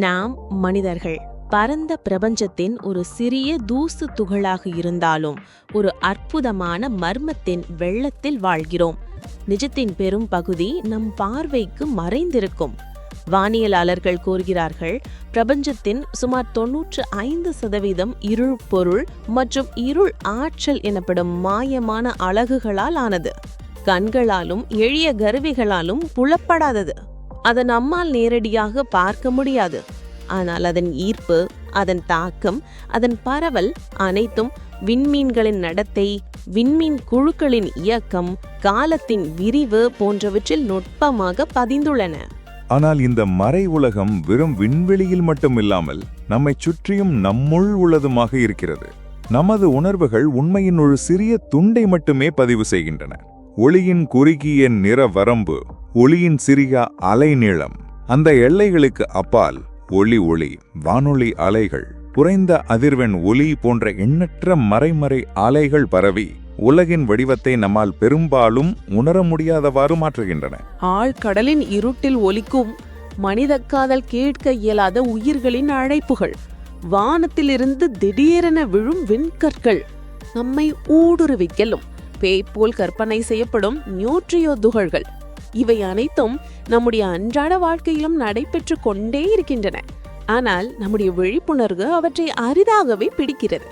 நாம் மனிதர்கள் பரந்த பிரபஞ்சத்தின் ஒரு சிறிய தூசு துகளாக இருந்தாலும் ஒரு அற்புதமான மர்மத்தின் வெள்ளத்தில் வாழ்கிறோம். நிஜத்தின் பெரும் பகுதி நம் பார்வைக்கு மறைந்திருக்கும். வானியலாளர்கள் கூறுகிறார்கள், பிரபஞ்சத்தின் சுமார் 95% இருள் பொருள் மற்றும் இருள் ஆற்றல் எனப்படும் மாயமான அலகுகளால் ஆனது. கண்களாலும் எளிய கருவிகளாலும் புலப்படாதது. அதை நம்மால் நேரடியாக பார்க்க முடியாது. ஆனால் அதன் ஈர்ப்பு, அதன் தாக்கம், அதன் பரவல் அனைத்தும் விண்மீன்களின் நடத்தை, விண்மீன் குழுக்களின் இயக்கம், காலத்தின் விரிவு போன்றவற்றில் நுட்பமாக பதிந்துள்ளன. ஆனால் இந்த மறை உலகம் வெறும் விண்வெளியில் மட்டுமில்லாமல் நம்மை சுற்றியும் நம்முள் உள்ளதுமாக இருக்கிறது. நமது உணர்வுகள் உண்மையின் ஒரு சிறிய துண்டை மட்டுமே பதிவு செய்கின்றன. ஒளியின் குறுகிய நிற வரம்பு, ஒளியின் சிறிய அலைநீளம், அந்த எல்லைகளுக்கு அப்பால் ஒளி, வானொலி அலைகள், குறைந்த அதிர்வெண் ஒலி போன்ற எண்ணற்ற மறைமறை அலைகள் பரவி உலகின் வடிவத்தை நம்மால் பெரும்பாலும் உணர முடியாதவாறு மாற்றுகின்றன. ஆழ்கடலின் இருட்டில் ஒலிக்கும் மனித காதல் கேட்க இயலாத உயிர்களின் அழைப்புகள், வானத்திலிருந்து திடீரென விழும் விண்கற்கள், நம்மை ஊடுருவிக்கலும் பேய் போல் கற்பனை செய்யப்படும் நியூட்ரியோ துகள்கள், இவை அனைத்தும் நம்முடைய அன்றாட வாழ்க்கையிலும் நடைபெற்று கொண்டே இருக்கின்றன. ஆனால் நம்முடைய விழிப்புணர்வு அவற்றை அரிதாகவே பிடிக்கிறது.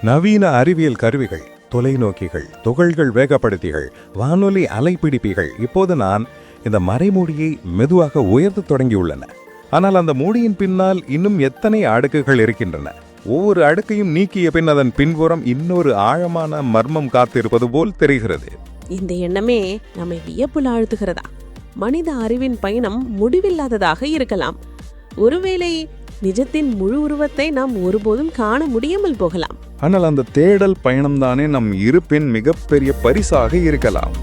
நவீன அறிவியல் கருவிகள், தொலைநோக்கிகள், துகள்கள் வேகப்படுத்திகள், வானொலி அலைப்பிடிப்பிகள் இப்போது நான் இந்த மறைமூடியை மெதுவாக உயர்த்து தொடங்கியுள்ளன. ஆனால் அந்த மூடியின் பின்னால் இன்னும் எத்தனை அடுக்குகள் இருக்கின்றன? ஒவ்வொரு அடுக்கையும் நீக்கிய பின் அதன் பின்புறம் இன்னொரு ஆழமான மர்மம் காத்திருப்பது போல் தெரிகிறது. இந்த எண்ணமே நம்மை வியப்புல ஆழ்த்துகிறதா? மனித அறிவின் பயணம் முடிவில்லாததாக இருக்கலாம். ஒருவேளை நிஜத்தின் முழு உருவத்தை நாம் ஒருபோதும் காண முடியாமல் போகலாம். ஆனால் அந்த தேடல் பயணம்தானே நம் இருப்பின் மிகப்பெரிய பரிசாக இருக்கலாம்.